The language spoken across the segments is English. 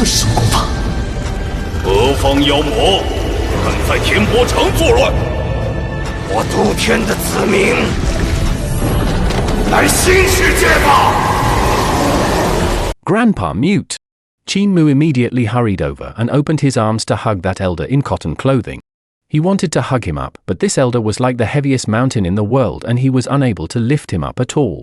这是什么功法？何方妖魔，敢在天波城作乱？我都天的子民，乃新世界吧！ Grandpa mute. Chinmu immediately hurried over and opened his arms to hug that elder in cotton clothing. He wanted to hug him up, but this elder was like the heaviest mountain in the world and he was unable to lift him up at all.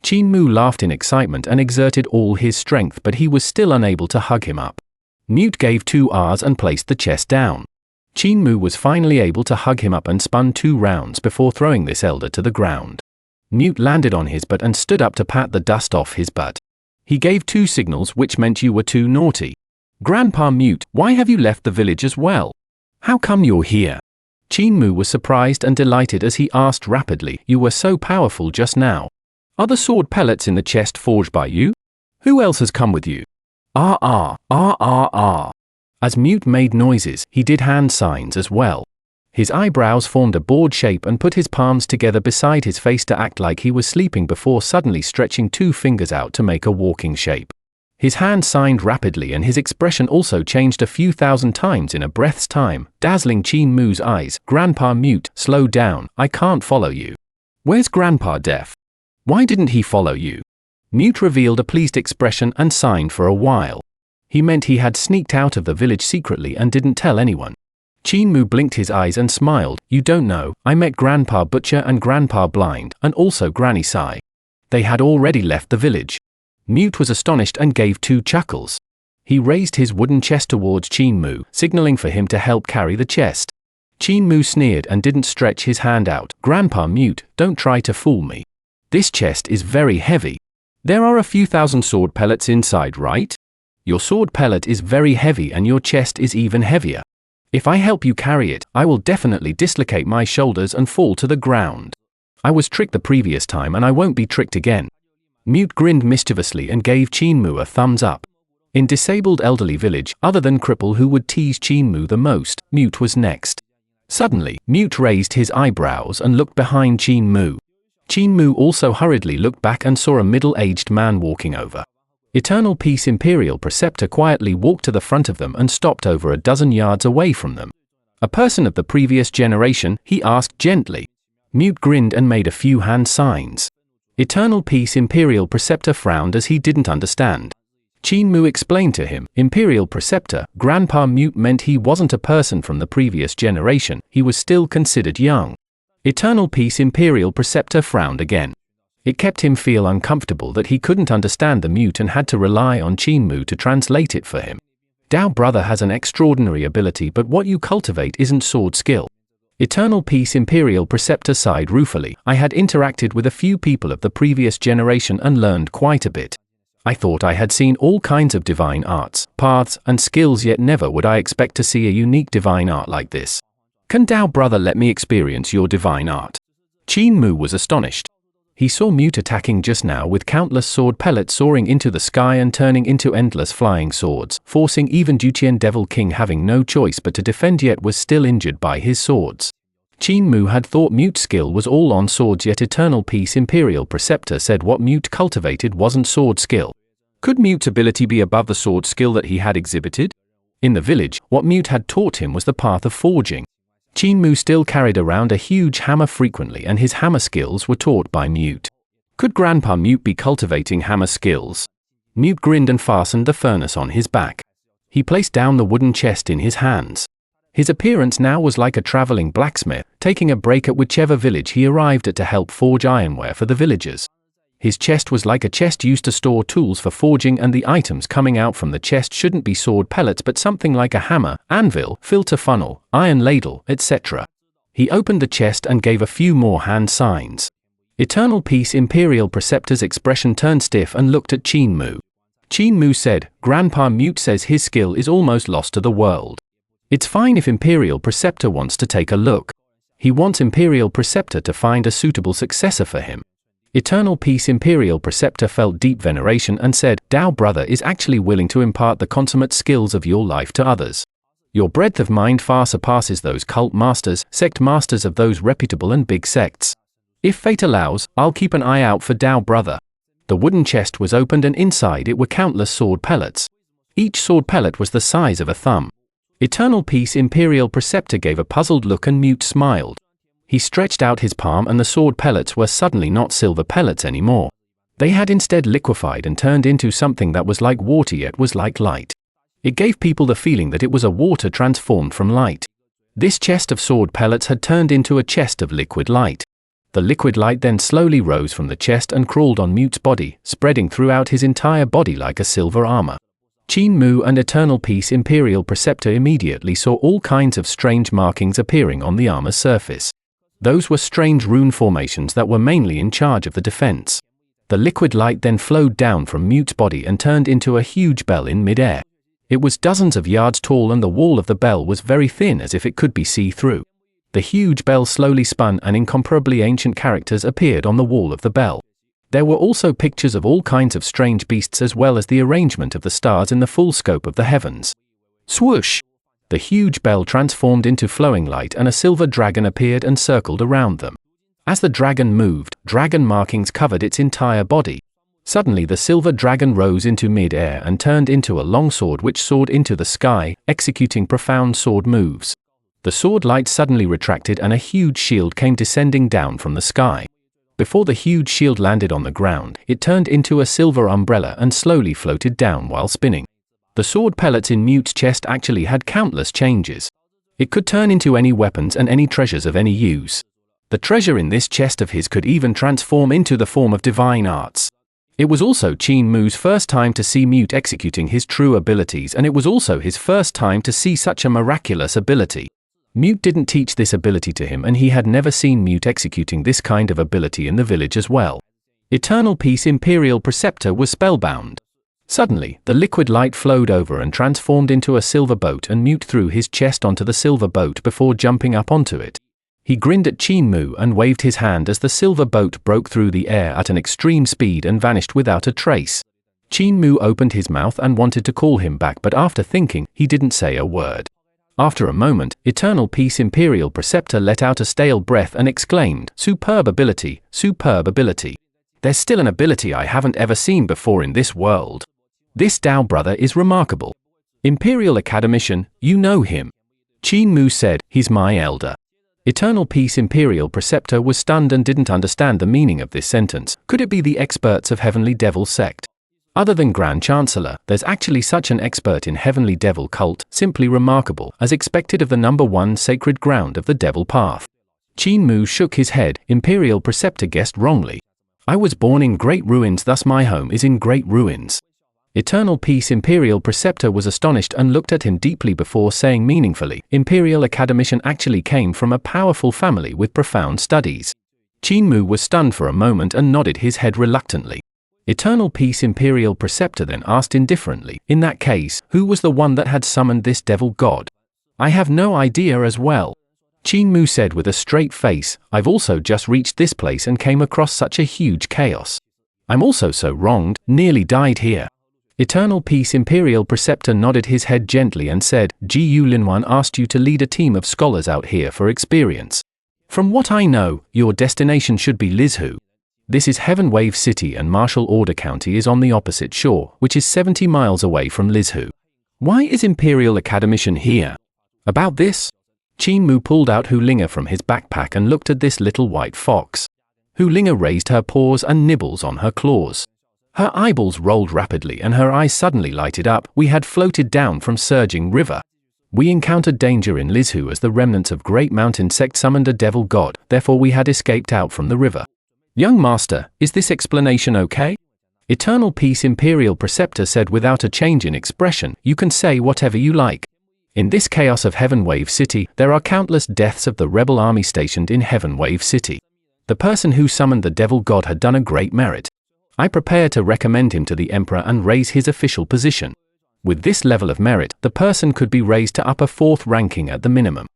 Chinmu laughed in excitement and exerted all his strength, but he was still unable to hug him up. Mute gave 2 Rs and placed the chest down. Chinmu was finally able to hug him up and spun 2 rounds before throwing this elder to the ground. Mute landed on his butt and stood up to pat the dust off his butt. He gave 2 signals which meant you were too naughty. Grandpa Mute, why have you left the village as well? How come you're here? Chinmu was surprised and delighted as he asked rapidly, you were so powerful just now. Are the sword pellets in the chest forged by you? Who else has come with you? As Mute made noises, he did hand signs as well. His eyebrows formed a board shape and put his palms together beside his face to act like he was sleeping before suddenly stretching 2 fingers out to make a walking shape. His hand signed rapidly and his expression also changed a few thousand times in a breath's time, dazzling Chinmu's eyes. Grandpa Mute, slow down, I can't follow you. Where's Grandpa Deaf? Why didn't he follow you? Mute revealed a pleased expression and signed for a while. He meant he had sneaked out of the village secretly and didn't tell anyone. Chinmu blinked his eyes and smiled, you don't know, I met Grandpa Butcher and Grandpa Blind, and also Granny Sai. They had already left the village. Mute was astonished and gave 2 chuckles. He raised his wooden chest towards Chinmu, signaling for him to help carry the chest. Chinmu sneered and didn't stretch his hand out. Grandpa Mute, don't try to fool me. This chest is very heavy. There are a few thousand sword pellets inside, right? Your sword pellet is very heavy and your chest is even heavier. If I help you carry it, I will definitely dislocate my shoulders and fall to the ground. I was tricked the previous time and I won't be tricked again. Mute grinned mischievously and gave Chinmu a thumbs up. In disabled elderly village, other than Cripple who would tease Chinmu the most, Mute was next. Suddenly, Mute raised his eyebrows and looked behind Chinmu. Chinmu also hurriedly looked back and saw a middle-aged man walking over. Eternal Peace Imperial Preceptor quietly walked to the front of them and stopped over a dozen yards away from them. A person of the previous generation, he asked gently. Mute grinned and made a few hand signs. Eternal Peace Imperial Preceptor frowned as he didn't understand. Chinmu explained to him, Imperial Preceptor, Grandpa Mute meant he wasn't a person from the previous generation, he was still considered young. Eternal Peace Imperial Preceptor frowned again. It kept him feel uncomfortable that he couldn't understand the Mute and had to rely on Chinmu to translate it for him. Dao brother has an extraordinary ability, but what you cultivate isn't sword skill. Eternal Peace Imperial Preceptor sighed ruefully. I had interacted with a few people of the previous generation and learned quite a bit. I thought I had seen all kinds of divine arts, paths, and skills, yet never would I expect to see a unique divine art like this. Can Dao brother let me experience your divine art? Chinmu was astonished. He saw Mute attacking just now with countless sword pellets soaring into the sky and turning into endless flying swords, forcing even Duqian Devil King having no choice but to defend, yet was still injured by his swords. Chinmu had thought Mute's skill was all on swords, yet Eternal Peace Imperial Preceptor said what Mute cultivated wasn't sword skill. Could Mute's ability be above the sword skill that he had exhibited? In the village, what Mute had taught him was the path of forging. Chinmu still carried around a huge hammer frequently and his hammer skills were taught by Mute. Could Grandpa Mute be cultivating hammer skills? Mute grinned and fastened the furnace on his back. He placed down the wooden chest in his hands. His appearance now was like a traveling blacksmith, taking a break at whichever village he arrived at to help forge ironware for the villagers. His chest was like a chest used to store tools for forging, and the items coming out from the chest shouldn't be sword pellets but something like a hammer, anvil, filter funnel, iron ladle, etc. He opened the chest and gave a few more hand signs. Eternal Peace Imperial Preceptor's expression turned stiff and looked at Chinmu. Chinmu said, Grandpa Mute says his skill is almost lost to the world. It's fine if Imperial Preceptor wants to take a look. He wants Imperial Preceptor to find a suitable successor for him. Eternal Peace Imperial Preceptor felt deep veneration and said, Dao brother is actually willing to impart the consummate skills of your life to others. Your breadth of mind far surpasses those cult masters, sect masters of those reputable and big sects. If fate allows, I'll keep an eye out for Dao brother. The wooden chest was opened and inside it were countless sword pellets. Each sword pellet was the size of a thumb. Eternal Peace Imperial Preceptor gave a puzzled look and Mute smiled. He stretched out his palm and the sword pellets were suddenly not silver pellets anymore. They had instead liquefied and turned into something that was like water yet was like light. It gave people the feeling that it was a water transformed from light. This chest of sword pellets had turned into a chest of liquid light. The liquid light then slowly rose from the chest and crawled on Mute's body, spreading throughout his entire body like a silver armor. Qin Mu and Eternal Peace Imperial Preceptor immediately saw all kinds of strange markings appearing on the armor's surface. Those were strange rune formations that were mainly in charge of the defense. The liquid light then flowed down from Mute's body and turned into a huge bell in mid-air. It was dozens of yards tall and the wall of the bell was very thin as if it could be see-through. The huge bell slowly spun and incomparably ancient characters appeared on the wall of the bell. There were also pictures of all kinds of strange beasts as well as the arrangement of the stars in the full scope of the heavens. Swoosh! The huge bell transformed into flowing light and a silver dragon appeared and circled around them. As the dragon moved, dragon markings covered its entire body. Suddenly the silver dragon rose into mid-air and turned into a long sword which soared into the sky, executing profound sword moves. The sword light suddenly retracted and a huge shield came descending down from the sky. Before the huge shield landed on the ground, it turned into a silver umbrella and slowly floated down while spinning. The sword pellets in Mute's chest actually had countless changes. It could turn into any weapons and any treasures of any use. The treasure in this chest of his could even transform into the form of divine arts. It was also Qin Mu's first time to see Mute executing his true abilities, and it was also his first time to see such a miraculous ability. Mute didn't teach this ability to him and he had never seen Mute executing this kind of ability in the village as well. Eternal Peace Imperial Preceptor was spellbound. Suddenly, the liquid light flowed over and transformed into a silver boat and Mute threw his chest onto the silver boat before jumping up onto it. He grinned at Qin Mu and waved his hand as the silver boat broke through the air at an extreme speed and vanished without a trace. Qin Mu opened his mouth and wanted to call him back, but after thinking, he didn't say a word. After a moment, Eternal Peace Imperial Preceptor let out a stale breath and exclaimed, "Superb ability, superb ability. There's still an ability I haven't ever seen before in this world. This Dao brother is remarkable. Imperial Academician, you know him." Qin Mu said, "He's my elder." Eternal Peace Imperial Preceptor was stunned and didn't understand the meaning of this sentence. Could it be the experts of Heavenly Devil sect? Other than Grand Chancellor, there's actually such an expert in Heavenly Devil cult, simply remarkable, as expected of the #1 sacred ground of the Devil Path. Qin Mu shook his head. Imperial Preceptor guessed wrongly. I was born in great ruins, thus my home is in great ruins. Eternal Peace Imperial Preceptor was astonished and looked at him deeply before saying meaningfully, Imperial Academician actually came from a powerful family with profound studies. Qin Mu was stunned for a moment and nodded his head reluctantly. Eternal Peace Imperial Preceptor then asked indifferently, in that case, who was the one that had summoned this devil god? I have no idea as well. Qin Mu said with a straight face, I've also just reached this place and came across such a huge chaos. I'm also so wronged, nearly died here. Eternal Peace Imperial Preceptor nodded his head gently and said, Gu Linwan asked you to lead a team of scholars out here for experience. From what I know, your destination should be Lizhu. This is Heaven Wave City and Martial Order County is on the opposite shore, which is 70 miles away from Lizhu. Why is Imperial Academician here? About this? Qin Mu pulled out Hulinga from his backpack and looked at this little white fox. Hulinga raised her paws and nibbles on her claws. Her eyeballs rolled rapidly and her eyes suddenly lighted up. We had floated down from surging river. We encountered danger in Lizhu as the remnants of great mountain sect summoned a devil god, therefore we had escaped out from the river. Young master, is this explanation okay? Eternal Peace Imperial Preceptor said without a change in expression, you can say whatever you like. In this chaos of Heaven Wave City, there are countless deaths of the rebel army stationed in Heaven Wave City. The person who summoned the devil god had done a great merit. I prepare to recommend him to the Emperor and raise his official position. With this level of merit, the person could be raised to upper 4th ranking at the minimum.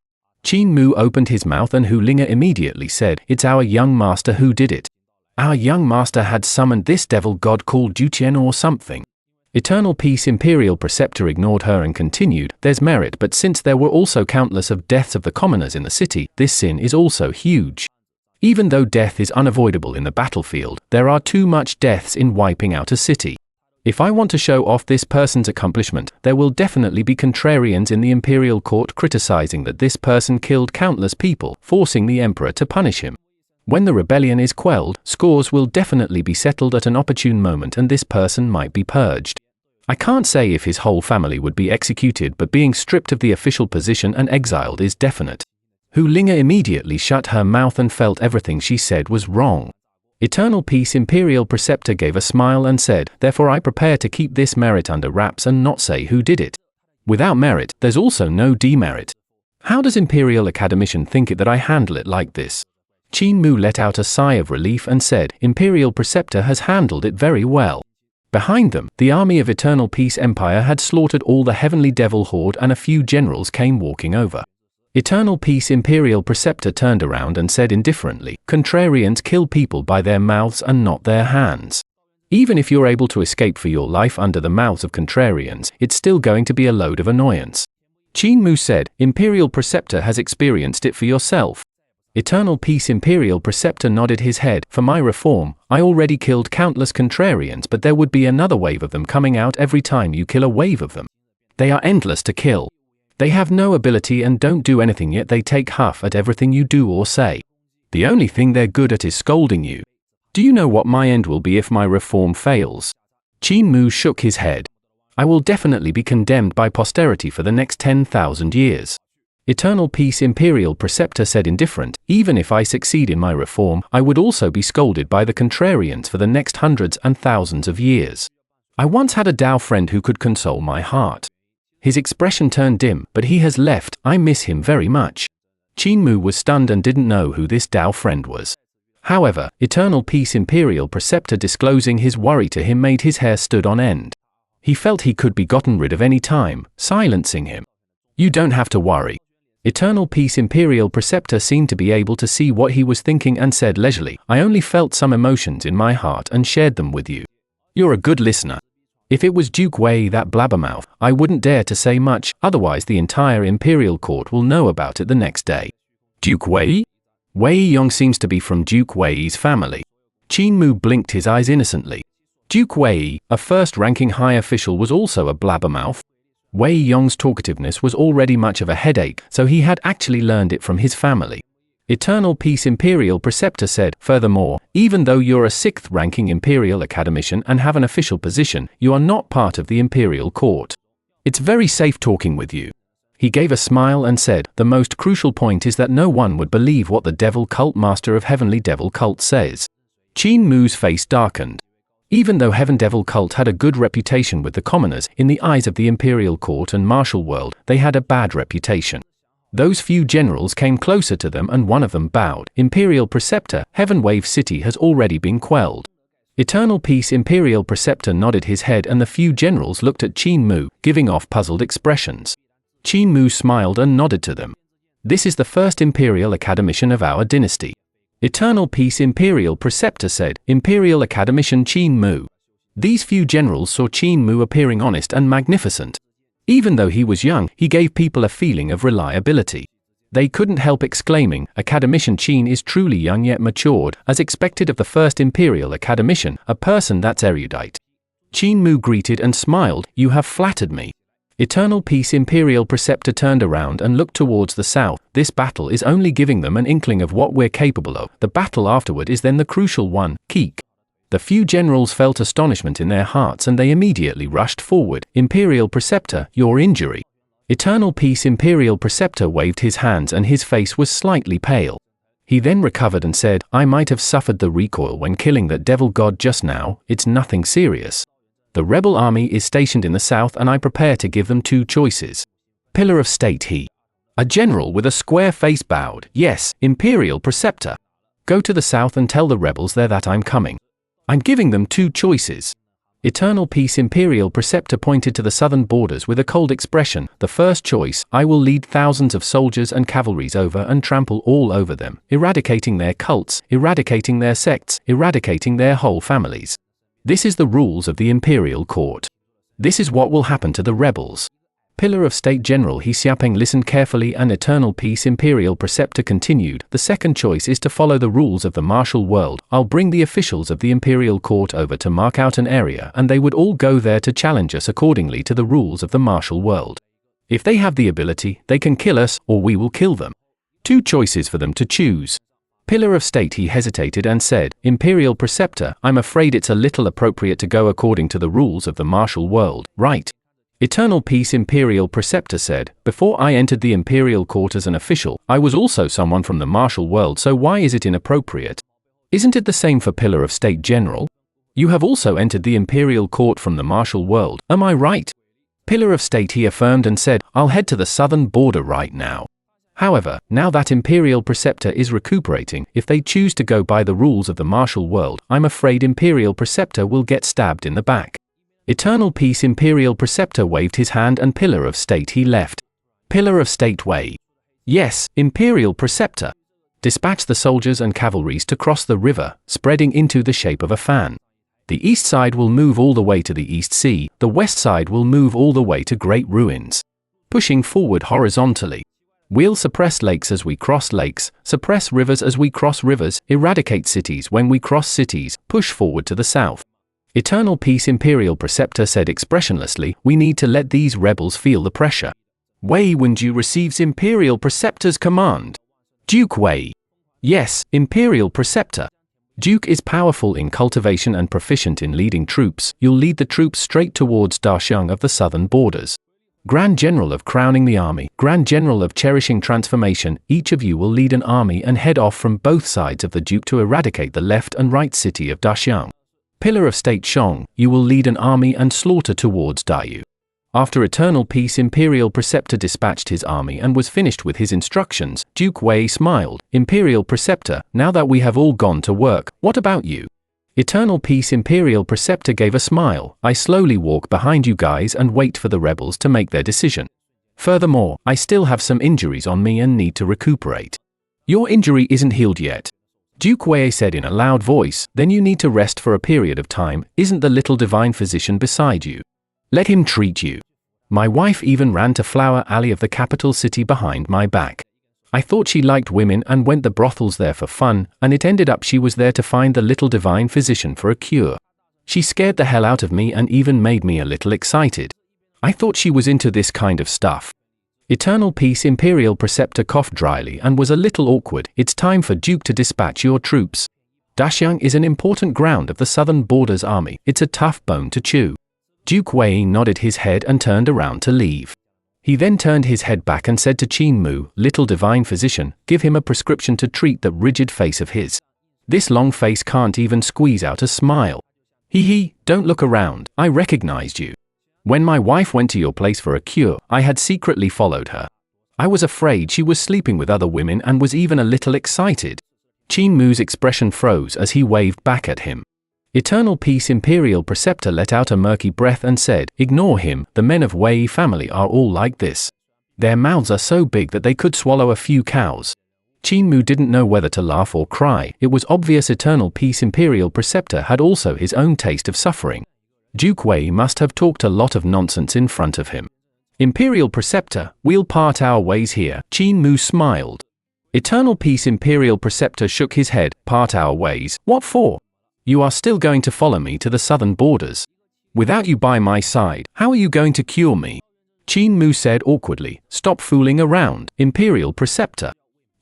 Qin Mu opened his mouth and Hulinga immediately said, it's our young master who did it. Our young master had summoned this devil god called Duqian or something. Eternal Peace Imperial Preceptor ignored her and continued, there's merit, but since there were also countless of deaths of the commoners in the city, this sin is also huge. Even though death is unavoidable in the battlefield, there are too much deaths in wiping out a city. If I want to show off this person's accomplishment, there will definitely be contrarians in the imperial court criticizing that this person killed countless people, forcing the emperor to punish him. When the rebellion is quelled, scores will definitely be settled at an opportune moment and this person might be purged. I can't say if his whole family would be executed, but being stripped of the official position and exiled is definite. Hu Linga immediately shut her mouth and felt everything she said was wrong. Eternal Peace Imperial Preceptor gave a smile and said, "Therefore I prepare to keep this merit under wraps and not say who did it. Without merit, there's also no demerit. How does Imperial Academician think it that I handle it like this?" Qin Mu let out a sigh of relief and said, "Imperial Preceptor has handled it very well." Behind them, the army of Eternal Peace Empire had slaughtered all the Heavenly Devil Horde and a few generals came walking over. Eternal Peace Imperial Preceptor turned around and said indifferently, "Contrarians kill people by their mouths and not their hands. Even if you're able to escape for your life under the mouths of contrarians, it's still going to be a load of annoyance." Qin Mu said, "Imperial Preceptor has experienced it for yourself." Eternal Peace Imperial Preceptor nodded his head. "For my reform, I already killed countless contrarians, but there would be another wave of them coming out every time you kill a wave of them. They are endless to kill. They have no ability and don't do anything, yet they take huff at everything you do or say. The only thing they're good at is scolding you. Do you know what my end will be if my reform fails?" Qin Mu shook his head. "I will definitely be condemned by posterity for the next 10,000 years. Eternal Peace Imperial Preceptor said indifferent, "Even if I succeed in my reform, I would also be scolded by the contrarians for the next hundreds and thousands of years. I once had a Dao friend who could console my heart. His expression turned dim, but he has left. I miss him very much." Qin Mu was stunned and didn't know who this Dao friend was. However, Eternal Peace Imperial Preceptor disclosing his worry to him made his hair stood on end. He felt he could be gotten rid of any time, silencing him. "You don't have to worry." Eternal Peace Imperial Preceptor seemed to be able to see what he was thinking and said leisurely, "I only felt some emotions in my heart and shared them with you. You're a good listener. If it was Duke Wei, that blabbermouth, I wouldn't dare to say much, otherwise the entire Imperial Court will know about it the next day." "Duke Wei?" "Wei Yong seems to be from Duke Wei's family." Qin Mu blinked his eyes innocently. Duke Wei, a first-ranking high official, was also a blabbermouth. Wei Yong's talkativeness was already much of a headache, so he had actually learned it from his family. Eternal Peace Imperial Preceptor said, "Furthermore, even though you're a 6th-ranking Imperial Academician and have an official position, you are not part of the Imperial Court. It's very safe talking with you." He gave a smile and said, "The most crucial point is that no one would believe what the Devil Cult Master of Heavenly Devil Cult says." Qin Mu's face darkened. Even though Heaven Devil Cult had a good reputation with the commoners, in the eyes of the Imperial Court and martial world, they had a bad reputation. Those few generals came closer to them and one of them bowed. "Imperial Preceptor, Heaven Wave City has already been quelled." Eternal Peace Imperial Preceptor nodded his head and the few generals looked at Qin Mu, giving off puzzled expressions. Qin Mu smiled and nodded to them. "This is the first Imperial Academician of our dynasty." Eternal Peace Imperial Preceptor said, "Imperial Academician Qin Mu." These few generals saw Qin Mu appearing honest and magnificent. Even though he was young, he gave people a feeling of reliability. They couldn't help exclaiming, "Academician Qin is truly young yet matured, as expected of the first Imperial Academician, a person that's erudite." Qin Mu greeted and smiled, "You have flattered me." Eternal Peace Imperial Preceptor turned around and looked towards the south. "This battle is only giving them an inkling of what we're capable of. The battle afterward is then the crucial one, Keek." The few generals felt astonishment in their hearts and they immediately rushed forward. "Imperial Preceptor, your injury." Eternal Peace Imperial Preceptor waved his hands and his face was slightly pale. He then recovered and said, "I might have suffered the recoil when killing that devil god just now. It's nothing serious. The rebel army is stationed in the south and I prepare to give them 2 choices. Pillar of State he. A general with a square face bowed, "Yes, Imperial Preceptor. Go to the south and tell the rebels there that I'm coming. I'm giving them 2 choices." Eternal Peace Imperial Preceptor pointed to the southern borders with a cold expression. "The first choice, I will lead thousands of soldiers and cavalries over and trample all over them, eradicating their cults, eradicating their sects, eradicating their whole families. This is the rules of the Imperial Court. This is what will happen to the rebels. Pillar of State General He Xiaoping listened carefully and Eternal Peace Imperial Preceptor continued. The second choice is to follow the rules of the martial world. I'll bring the officials of the Imperial Court over to mark out an area and they would all go there to challenge us accordingly to the rules of the martial world. If they have the ability, they can kill us or we will kill them. Two choices for them to choose. Pillar of State he hesitated and said, Imperial Preceptor, I'm afraid it's a little appropriate to go according to the rules of the martial world, right? Eternal Peace Imperial Preceptor said, before I entered the Imperial Court as an official, I was also someone from the martial world, so why is it inappropriate? Isn't it the same for Pillar of State General? You have also entered the Imperial Court from the martial world, am I right? Pillar of State he affirmed and said, I'll head to the southern border right now. However, now that Imperial Preceptor is recuperating, if they choose to go by the rules of the martial world, I'm afraid Imperial Preceptor will get stabbed in the back. Eternal Peace Imperial Preceptor waved his hand and Pillar of State he left. Pillar of State way. Yes, Imperial Preceptor. Dispatch the soldiers and cavalries to cross the river, spreading into the shape of a fan. The east side will move all the way to the East Sea, the west side will move all the way to Great Ruins. Pushing forward horizontally. We'll suppress lakes as we cross lakes, suppress rivers as we cross rivers, eradicate cities when we cross cities, push forward to the south. Eternal Peace Imperial Preceptor said expressionlessly, we need to let these rebels feel the pressure. Wei Wenju receives Imperial Preceptor's command. Duke Wei. Yes, Imperial Preceptor. Duke is powerful in cultivation and proficient in leading troops. You'll lead the troops straight towards Daxiang of the southern borders. Grand General of crowning the army, Grand General of cherishing transformation, each of you will lead an army and head off from both sides of the Duke to eradicate the left and right city of Daxiang. Pillar of State Shong, you will lead an army and slaughter towards Dayu. After Eternal Peace Imperial Preceptor dispatched his army and was finished with his instructions, Duke Wei smiled, Imperial Preceptor, now that we have all gone to work, what about you? Eternal Peace Imperial Preceptor gave a smile, I slowly walk behind you guys and wait for the rebels to make their decision. Furthermore, I still have some injuries on me and need to recuperate. Your injury isn't healed yet. Duke Wei said in a loud voice, then you need to rest for a period of time, isn't the little divine physician beside you? Let him treat you. My wife even ran to Flower Alley of the capital city behind my back. I thought she liked women and went the brothels there for fun, and it ended up she was there to find the little divine physician for a cure. She scared the hell out of me and even made me a little excited. I thought she was into this kind of stuff. Eternal Peace Imperial Preceptor coughed dryly and was a little awkward. It's time for Duke to dispatch your troops. Daxiang is an important ground of the southern borders army. It's a tough bone to chew. Duke Wei nodded his head and turned around to leave. He then turned his head back and said to Qin Mu, little divine physician, give him a prescription to treat that rigid face of his. This long face can't even squeeze out a smile. Hee, don't look around, I recognized you. When my wife went to your place for a cure, I had secretly followed her. I was afraid she was sleeping with other women and was even a little excited. Qin Mu's expression froze as he waved back at him. Eternal Peace Imperial Preceptor let out a murky breath and said, ignore him, the men of Wei family are all like this. Their mouths are so big that they could swallow a few cows. Qin Mu didn't know whether to laugh or cry. It was obvious Eternal Peace Imperial Preceptor had also his own taste of suffering. Duke Wei must have talked a lot of nonsense in front of him. Imperial Preceptor, we'll part our ways here, Qin Mu smiled. Eternal Peace Imperial Preceptor shook his head, part our ways, what for? You are still going to follow me to the southern borders. Without you by my side, how are you going to cure me? Qin Mu said awkwardly, stop fooling around, Imperial Preceptor.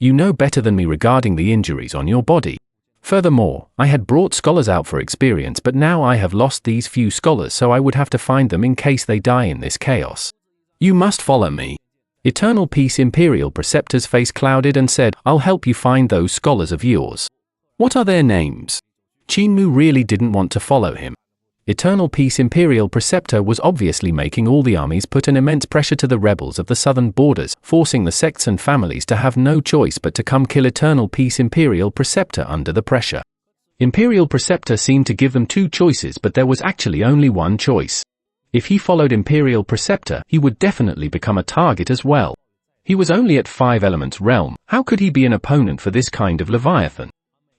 You know better than me regarding the injuries on your body. Furthermore, I had brought scholars out for experience, but now I have lost these few scholars, so I would have to find them in case they die in this chaos. You must follow me. Eternal Peace Imperial Preceptor's face clouded and said, I'll help you find those scholars of yours. What are their names? Qin Mu really didn't want to follow him. Eternal Peace Imperial Preceptor was obviously making all the armies put an immense pressure to the rebels of the southern borders, forcing the sects and families to have no choice but to come kill Eternal Peace Imperial Preceptor under the pressure. Imperial Preceptor seemed to give them two choices, but there was actually only one choice. If he followed Imperial Preceptor, he would definitely become a target as well. He was only at 5 Elements realm, how could he be an opponent for this kind of Leviathan?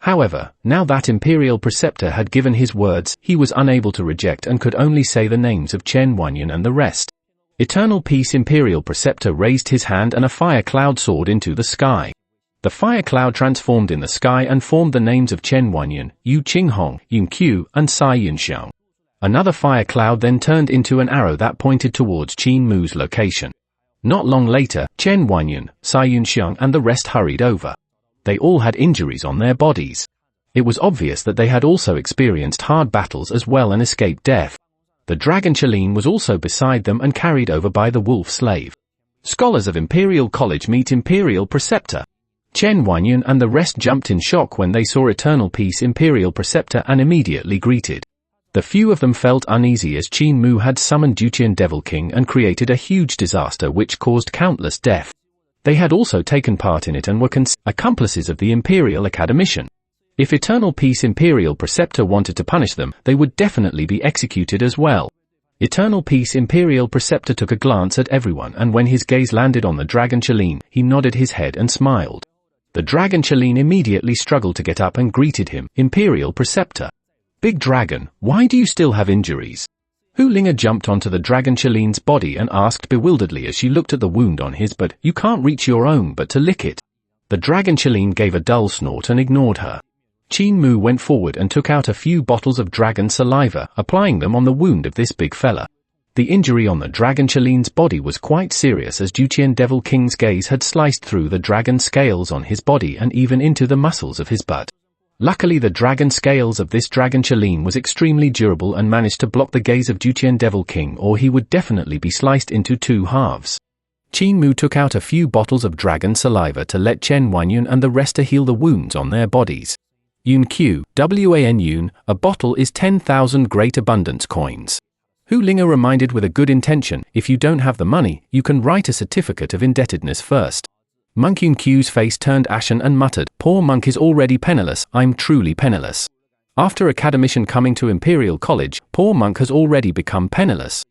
However, now that Imperial Preceptor had given his words, he was unable to reject and could only say the names of Chen Wanyan and the rest. Eternal Peace Imperial Preceptor raised his hand and a fire cloud soared into the sky. The fire cloud transformed in the sky and formed the names of Chen Wanyan, Yu Qinghong, Yun Qiu, and Cai Yunxiang. Another fire cloud then turned into an arrow that pointed towards Qin Mu's location. Not long later, Chen Wanyan, Cai Yunxiang and the rest hurried over. They all had injuries on their bodies. It was obvious that they had also experienced hard battles as well and escaped death. The dragon Chelin was also beside them and carried over by the wolf slave. Scholars of Imperial College meet Imperial Preceptor. Chen Wanyan and the rest jumped in shock when they saw Eternal Peace Imperial Preceptor and immediately greeted. The few of them felt uneasy as Qin Mu had summoned Duqian Devil King and created a huge disaster which caused countless death. They had also taken part in it and were accomplices of the Imperial Academician. If Eternal Peace Imperial Preceptor wanted to punish them, they would definitely be executed as well. Eternal Peace Imperial Preceptor took a glance at everyone and when his gaze landed on the Dragon Chelin, he nodded his head and smiled. The Dragon Chelin immediately struggled to get up and greeted him, Imperial Preceptor. Big Dragon, why do you still have injuries? Hu Linga jumped onto the Dragon Chelin's body and asked bewilderedly as she looked at the wound on his but you can't reach your own but to lick it. The Dragon Chelin gave a dull snort and ignored her. Qin Mu went forward and took out a few bottles of dragon saliva, applying them on the wound of this big fella. The injury on the Dragon Chelin's body was quite serious as Duqian Devil King's gaze had sliced through the dragon scales on his body and even into the muscles of his butt. Luckily the dragon scales of this Dragon Chelin was extremely durable and managed to block the gaze of Duqian Devil King or he would definitely be sliced into two halves. Qin Mu took out a few bottles of dragon saliva to let Chen Wanyan and the rest to heal the wounds on their bodies. Yun Q, WAN Yun, a bottle is 10,000 Great Abundance coins. Hu Linga reminded with a good intention, if you don't have the money, you can write a certificate of indebtedness first. Monk Yun Q's face turned ashen and muttered, poor monk is already penniless, I'm truly penniless. After academician coming to Imperial College, poor monk has already become penniless.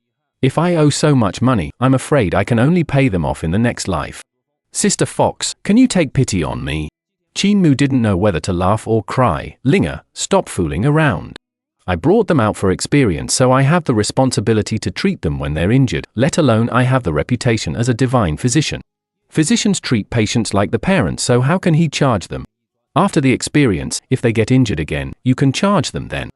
If I owe so much money, I'm afraid I can only pay them off in the next life. Sister Fox, can you take pity on me? Qin Mu didn't know whether to laugh or cry. Linga, stop fooling around. I brought them out for experience so I have the responsibility to treat them when they're injured, let alone I have the reputation as a divine physician. Physicians treat patients like the parents so how can he charge them? After the experience, if they get injured again, you can charge them then.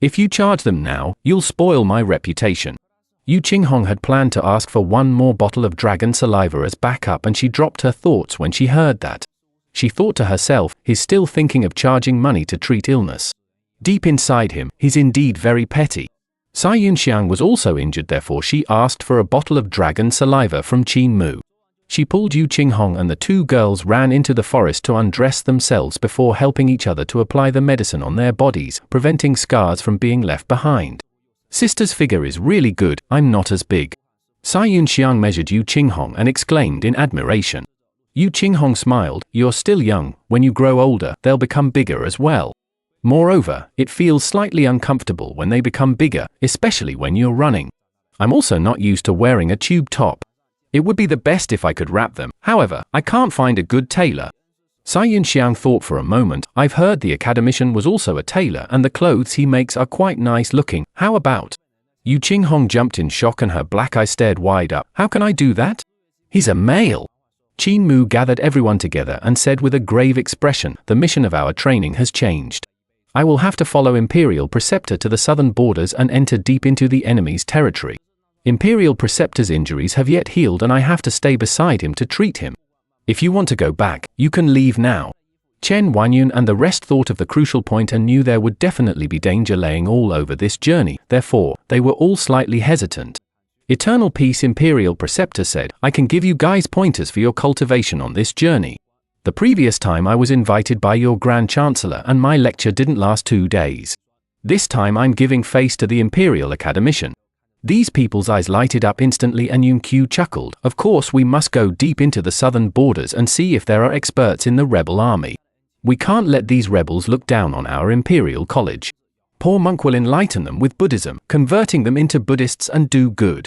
If you charge them now, you'll spoil my reputation. Yu Qinghong had planned to ask for one more bottle of dragon saliva as backup and she dropped her thoughts when she heard that. She thought to herself, he's still thinking of charging money to treat illness. Deep inside him, he's indeed very petty. Cai Yunxiang was also injured therefore she asked for a bottle of dragon saliva from Qin Mu. She pulled Yu Qinghong and the two girls ran into the forest to undress themselves before helping each other to apply the medicine on their bodies, preventing scars from being left behind. Sister's figure is really good, I'm not as big. Cai Yunxiang measured Yu Qinghong and exclaimed in admiration. Yu Qinghong smiled, you're still young, when you grow older, they'll become bigger as well. Moreover, it feels slightly uncomfortable when they become bigger, especially when you're running. I'm also not used to wearing a tube top. It would be the best if I could wrap them, however, I can't find a good tailor. Cai Yunxiang thought for a moment, I've heard the academician was also a tailor and the clothes he makes are quite nice looking, how about? Yu Qinghong jumped in shock and her black eyes stared wide up, how can I do that? He's a male. Qin Mu gathered everyone together and said with a grave expression, the mission of our training has changed. I will have to follow Imperial Preceptor to the southern borders and enter deep into the enemy's territory. Imperial Preceptor's injuries have yet healed and I have to stay beside him to treat him. If you want to go back, you can leave now. Chen Wanyan and the rest thought of the crucial point and knew there would definitely be danger laying all over this journey, therefore, they were all slightly hesitant. Eternal Peace Imperial Preceptor said, I can give you guys pointers for your cultivation on this journey. The previous time I was invited by your Grand Chancellor and my lecture didn't last 2 days. This time I'm giving face to the Imperial Academician. These people's eyes lighted up instantly and Yun Qiu chuckled, of course we must go deep into the southern borders and see if there are experts in the rebel army. We can't let these rebels look down on our Imperial College. Poor monk will enlighten them with Buddhism, converting them into Buddhists and do good.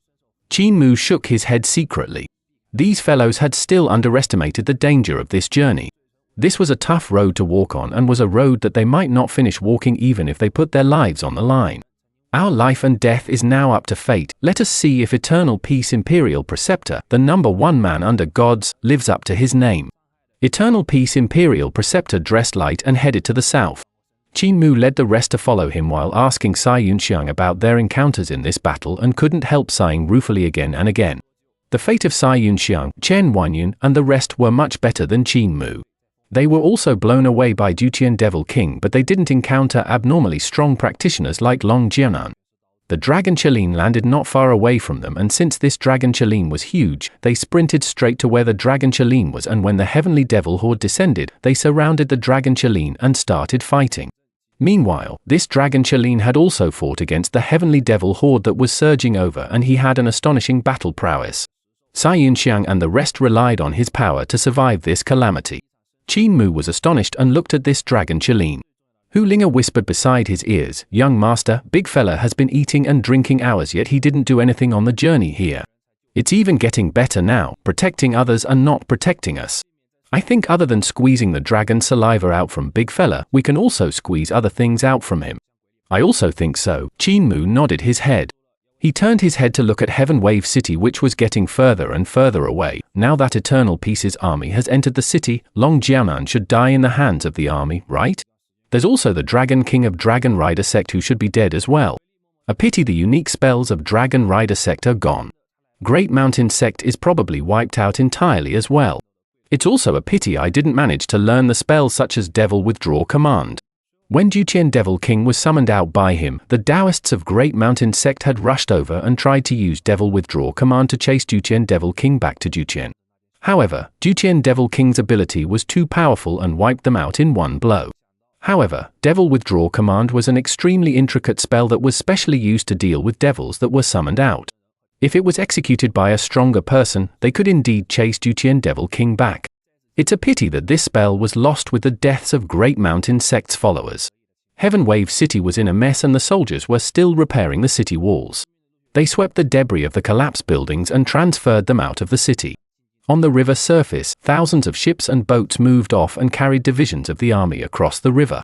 Qin Mu shook his head secretly. These fellows had still underestimated the danger of this journey. This was a tough road to walk on and was a road that they might not finish walking even if they put their lives on the line. Our life and death is now up to fate. Let us see if Eternal Peace Imperial Preceptor, the #1 man under gods, lives up to his name. Eternal Peace Imperial Preceptor dressed light and headed to the south. Qin Mu led the rest to follow him while asking Cai Yunxiang about their encounters in this battle and couldn't help sighing ruefully again and again. The fate of Cai Yunxiang, Chen Wanyun, and the rest were much better than Qin Mu. They were also blown away by Duqian Devil King, but they didn't encounter abnormally strong practitioners like Long Jianan. The Dragon Chelin landed not far away from them, and since this Dragon Chelin was huge, they sprinted straight to where the Dragon Chelin was, and when the Heavenly Devil Horde descended, they surrounded the Dragon Chelin and started fighting. Meanwhile, this Dragon Chelin had also fought against the Heavenly Devil Horde that was surging over, and he had an astonishing battle prowess. Cai Yunxiang and the rest relied on his power to survive this calamity. Qin Mu was astonished and looked at this Dragon Chelin. Hu Linga whispered beside his ears, "Young master, big fella has been eating and drinking hours, yet he didn't do anything on the journey here. It's even getting better now, protecting others and not protecting us. I think other than squeezing the dragon saliva out from big fella, we can also squeeze other things out from him." "I also think so." Qin Mu nodded his head. He turned his head to look at Heaven Wave City, which was getting further and further away. Now that Eternal Peace's army has entered the city, Long Jianan should die in the hands of the army, right? There's also the Dragon King of Dragon Rider sect who should be dead as well. A pity the unique spells of Dragon Rider sect are gone. Great Mountain sect is probably wiped out entirely as well. It's also a pity I didn't manage to learn the spells such as Devil Withdraw Command. When Duqian Devil King was summoned out by him, the Taoists of Great Mountain sect had rushed over and tried to use Devil Withdraw Command to chase Duqian Devil King back to Duqian. However, Duqian Devil King's ability was too powerful and wiped them out in one blow. However, Devil Withdraw Command was an extremely intricate spell that was specially used to deal with devils that were summoned out. If it was executed by a stronger person, they could indeed chase Duqian Devil King back. It's a pity that this spell was lost with the deaths of Great Mountain sect's followers. Heaven Wave City was in a mess and the soldiers were still repairing the city walls. They swept the debris of the collapsed buildings and transferred them out of the city. On the river surface, thousands of ships and boats moved off and carried divisions of the army across the river.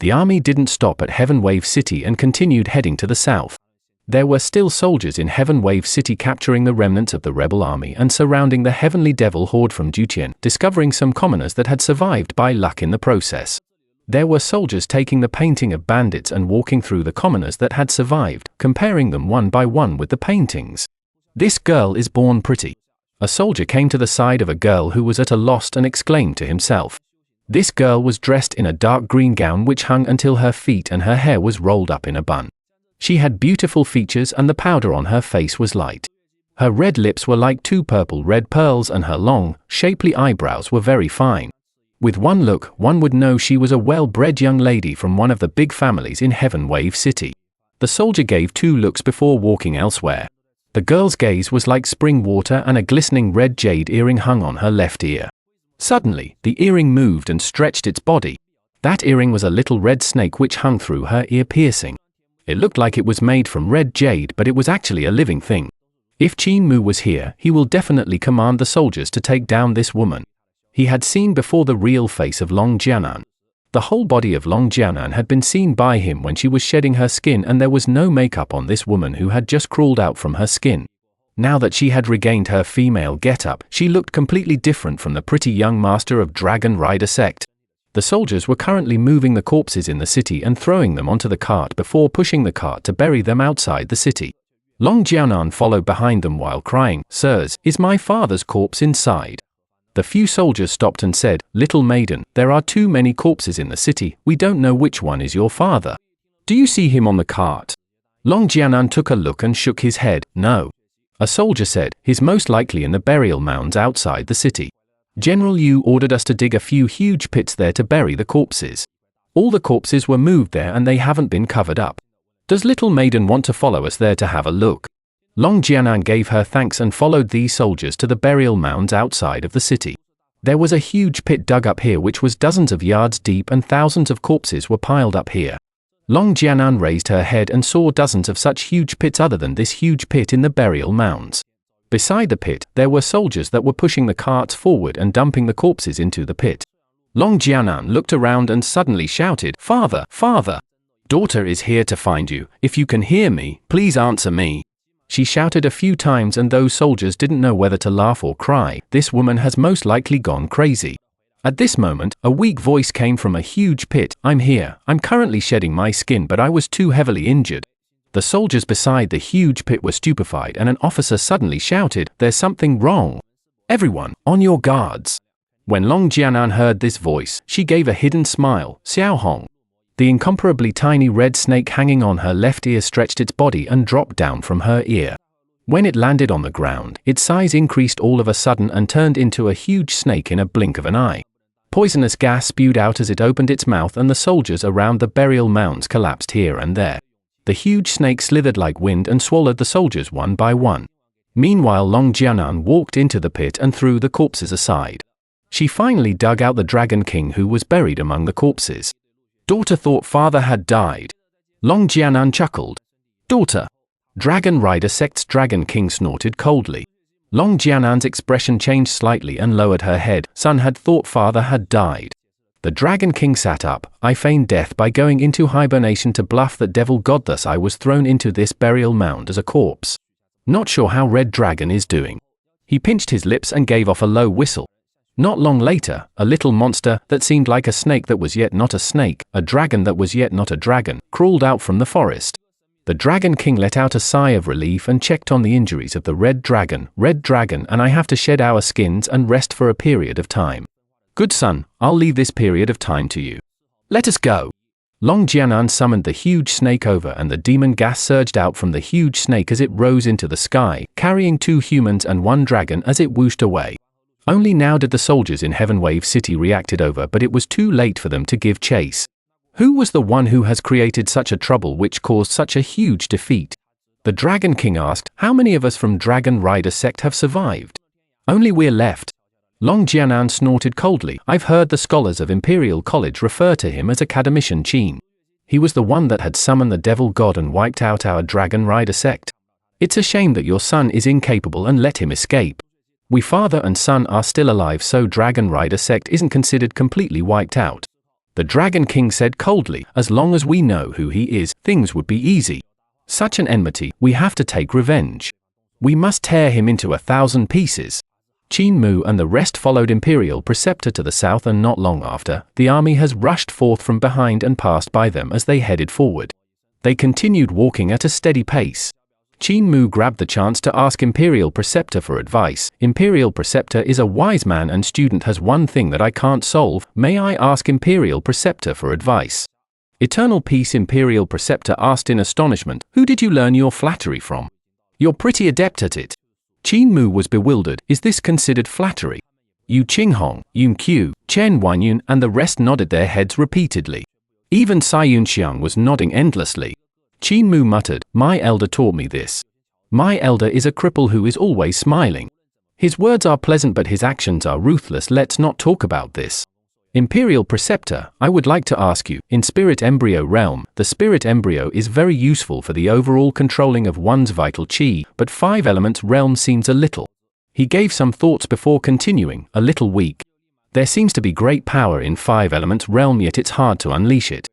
The army didn't stop at Heaven Wave City and continued heading to the south. There were still soldiers in Heaven Wave City capturing the remnants of the rebel army and surrounding the Heavenly Devil Horde from Duqian, discovering some commoners that had survived by luck in the process. There were soldiers taking the painting of bandits and walking through the commoners that had survived, comparing them one by one with the paintings. "This girl is born pretty." A soldier came to the side of a girl who was at a loss and exclaimed to himself. This girl was dressed in a dark green gown which hung until her feet and her hair was rolled up in a bun. She had beautiful features and the powder on her face was light. Her red lips were like two purple red pearls and her long, shapely eyebrows were very fine. With one look, one would know she was a well-bred young lady from one of the big families in Heaven Wave City. The soldier gave 2 looks before walking elsewhere. The girl's gaze was like spring water and a glistening red jade earring hung on her left ear. Suddenly, the earring moved and stretched its body. That earring was a little red snake which hung through her ear piercing. It looked like it was made from red jade, but it was actually a living thing. If Qin Mu was here, he will definitely command the soldiers to take down this woman. He had seen before the real face of Long Jianan. The whole body of Long Jianan had been seen by him when she was shedding her skin, and there was no makeup on this woman who had just crawled out from her skin. Now that she had regained her female getup, she looked completely different from the pretty young master of Dragon Rider sect. The soldiers were currently moving the corpses in the city and throwing them onto the cart before pushing the cart to bury them outside the city. Long Jianan followed behind them while crying, "Sirs, is my father's corpse inside?" The few soldiers stopped and said, "Little maiden, there are too many corpses in the city, we don't know which one is your father. Do you see him on the cart?" Long Jianan took a look and shook his head, "No." A soldier said, "He's most likely in the burial mounds outside the city. General Yu ordered us to dig a few huge pits there to bury the corpses. All the corpses were moved there and they haven't been covered up. Does little maiden want to follow us there to have a look?" Long Jianan gave her thanks and followed these soldiers to the burial mounds outside of the city. There was a huge pit dug up here which was dozens of yards deep and thousands of corpses were piled up here. Long Jianan raised her head and saw dozens of such huge pits other than this huge pit in the burial mounds. Beside the pit, there were soldiers that were pushing the carts forward and dumping the corpses into the pit. Long Jianan looked around and suddenly shouted, "Father, father!" Daughter is here to find you. If you can hear me, please answer me. She shouted a few times, and those soldiers didn't know whether to laugh or cry. This woman has most likely gone crazy. At this moment, a weak voice came from a huge pit. I'm here. I'm currently shedding my skin, but I was too heavily injured. The soldiers beside the huge pit were stupefied, and an officer suddenly shouted, There's something wrong. Everyone, on your guards. When Long Jianan heard this voice, she gave a hidden smile. Xiao Hong. The incomparably tiny red snake hanging on her left ear stretched its body and dropped down from her ear. When it landed on the ground, its size increased all of a sudden and turned into a huge snake in a blink of an eye. Poisonous gas spewed out as it opened its mouth, and the soldiers around the burial mounds collapsed here and there. The huge snake slithered like wind and swallowed the soldiers one by one. Meanwhile, Long Jianan walked into the pit and threw the corpses aside. She finally dug out the Dragon King, who was buried among the corpses. Daughter thought father had died. Long Jianan chuckled. Daughter. Dragon Rider sect's Dragon King snorted coldly. Long Jianan's expression changed slightly and lowered her head. Son had thought father had died. The Dragon King sat up. I feigned death by going into hibernation to bluff the devil god, thus I was thrown into this burial mound as a corpse. Not sure how Red Dragon is doing. He pinched his lips and gave off a low whistle. Not long later, a little monster that seemed like a snake that was yet not a snake, a dragon that was yet not a dragon, crawled out from the forest. The Dragon King let out a sigh of relief and checked on the injuries of the Red Dragon, and I have to shed our skins and rest for a period of time. Good son, I'll leave this period of time to you. Let us go. Long Jianan summoned the huge snake over, and the demon gas surged out from the huge snake as it rose into the sky, carrying 2 humans and 1 dragon as it whooshed away. Only now did the soldiers in Heavenwave City reacted over, but it was too late for them to give chase. Who was the one who has created such a trouble which caused such a huge defeat? The Dragon King asked. How many of us from Dragon Rider sect have survived? Only we're left. Long Jianan snorted coldly. I've heard the scholars of Imperial College refer to him as Academician Qin. He was the one that had summoned the devil god and wiped out our Dragon Rider sect. It's a shame that your son is incapable and let him escape. We father and son are still alive, so Dragon Rider sect isn't considered completely wiped out. The Dragon King said coldly, as long as we know who he is, things would be easy. Such an enmity, we have to take revenge. We must tear him into 1,000 pieces. Qin Mu and the rest followed Imperial Preceptor to the south, and not long after, the army has rushed forth from behind and passed by them as they headed forward. They continued walking at a steady pace. Qin Mu grabbed the chance to ask Imperial Preceptor for advice. Imperial Preceptor is a wise man, and student has one thing that I can't solve. May I ask Imperial Preceptor for advice? Eternal Peace Imperial Preceptor asked in astonishment. Who did you learn your flattery from? You're pretty adept at it. Qin Mu was bewildered. Is this considered flattery? Yu Qinghong, Yun Qiu, Chen Wanyun and the rest nodded their heads repeatedly. Even Sai Yunxiang was nodding endlessly. Qin Mu muttered, my elder taught me this. My elder is a cripple who is always smiling. His words are pleasant but his actions are ruthless. Let's not talk about this. Imperial Preceptor, I would like to ask you, in Spirit Embryo Realm, the Spirit Embryo is very useful for the overall controlling of one's vital chi, but 5 Elements Realm seems a little. He gave some thoughts before continuing, a little weak. There seems to be great power in 5 Elements Realm, yet it's hard to unleash it.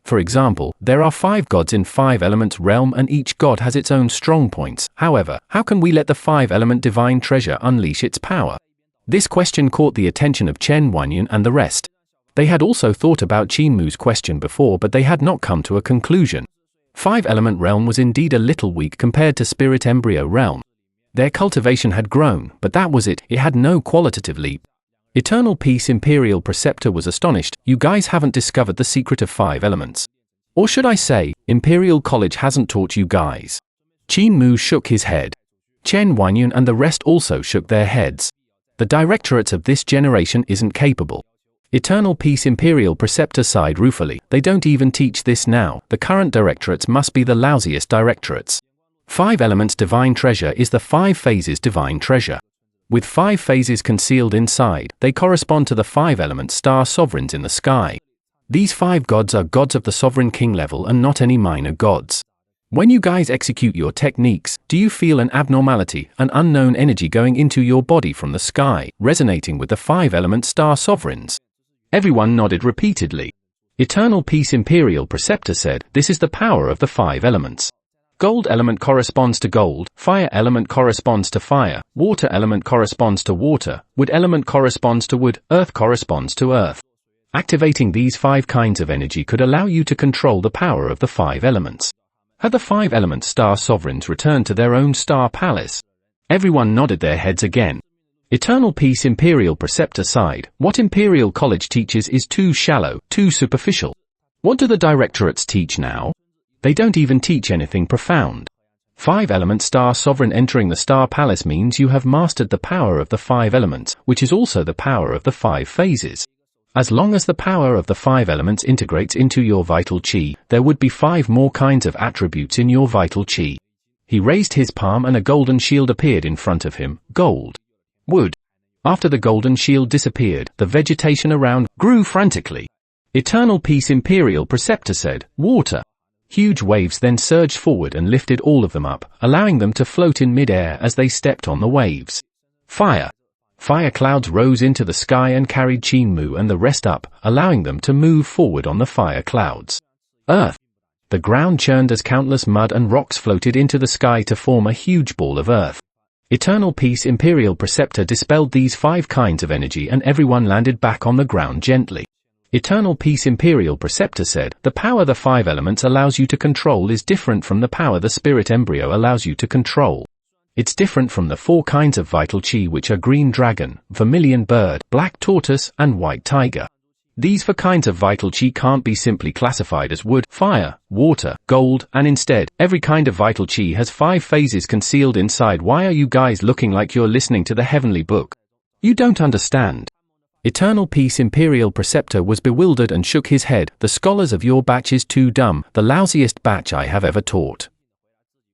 For example, there are 5 gods in 5 Elements Realm and each god has its own strong points. However, how can we let the 5-element divine treasure unleash its power? This question caught the attention of Chen Wanyun and the rest. They had also thought about Qin Mu's question before, but they had not come to a conclusion. 5-element realm was indeed a little weak compared to Spirit Embryo Realm. Their cultivation had grown, but that was it. It had no qualitative leap. Eternal Peace Imperial Preceptor was astonished. You guys haven't discovered the secret of 5 elements. Or should I say, Imperial College hasn't taught you guys. Qin Mu shook his head. Chen Wanyun and the rest also shook their heads. The directorates of this generation isn't capable. Eternal Peace Imperial Preceptor sighed ruefully. They don't even teach this now. The current directorates must be the lousiest directorates. 5 elements divine treasure is the 5 phases divine treasure. With 5 phases concealed inside, they correspond to the 5-element star sovereigns in the sky. These 5 gods are gods of the sovereign king level and not any minor gods. When you guys execute your techniques, do you feel an abnormality, an unknown energy going into your body from the sky, resonating with the 5-element star sovereigns? Everyone nodded repeatedly. Eternal Peace Imperial Preceptor said, this is the power of the 5 elements. Gold element corresponds to gold, fire element corresponds to fire, water element corresponds to water, wood element corresponds to wood, earth corresponds to earth. Activating these 5 kinds of energy could allow you to control the power of the 5 elements. Had the 5 element star sovereigns returned to their own star palace? Everyone nodded their heads again. Eternal Peace Imperial Preceptor sighed, what Imperial College teaches is too shallow, too superficial. What do the directorates teach now? They don't even teach anything profound. 5 element star sovereign entering the star palace means you have mastered the power of the 5 elements, which is also the power of the 5 phases. As long as the power of the 5 elements integrates into your vital chi, there would be 5 more kinds of attributes in your vital chi. He raised his palm and a golden shield appeared in front of him, gold. Wood. After the golden shield disappeared, the vegetation around grew frantically. Eternal Peace Imperial Preceptor said, water. Huge waves then surged forward and lifted all of them up, allowing them to float in mid-air as they stepped on the waves. Fire. Fire clouds rose into the sky and carried Chinmu and the rest up, allowing them to move forward on the fire clouds. Earth. The ground churned as countless mud and rocks floated into the sky to form a huge ball of earth. Eternal Peace Imperial Preceptor dispelled these 5 kinds of energy and everyone landed back on the ground gently. Eternal Peace Imperial Preceptor said, the power the 5 elements allows you to control is different from the power the spirit embryo allows you to control. It's different from the 4 kinds of vital chi which are green dragon, vermilion bird, black tortoise, and white tiger. These 4 kinds of vital chi can't be simply classified as wood, fire, water, gold, and instead, every kind of vital chi has 5 phases concealed inside. Why are you guys looking like you're listening to the heavenly book? You don't understand. Eternal Peace Imperial Preceptor was bewildered and shook his head. The scholars of your batch is too dumb, the lousiest batch I have ever taught.